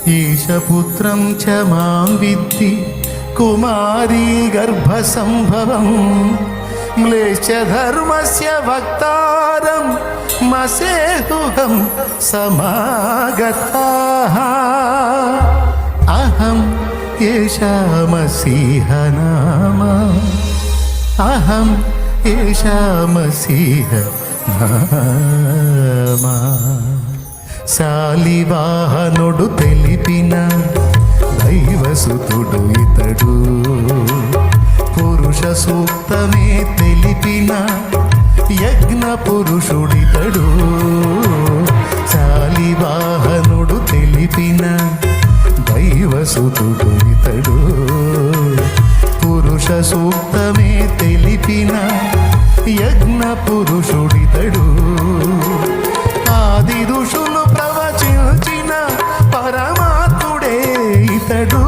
ఈశపుత్రం చ మాం విద్ధి కుమారీ గర్భసంభవం మ్లేచ్ఛధర్మస్య వక్తారం మసేతుహం సమాగతాః అహం ఏషామసీహ నామ అహం ఏషామసీహ నామ శాలివాహనుడు తెలిపిన దైవసుతుడు ఇతడు పురుష సూక్తమే తెలిపిన యజ్ఞ పురుషుడితడు శాలివాహనుడు తెలిపిన దైవసుతుడు ఇతడు పురుష సూక్తమే తెలిపిన యజ్ఞ పురుషుడితడు ఆది ఋషులు ప్రవచించిన పరమాత్ముడే ఇతడు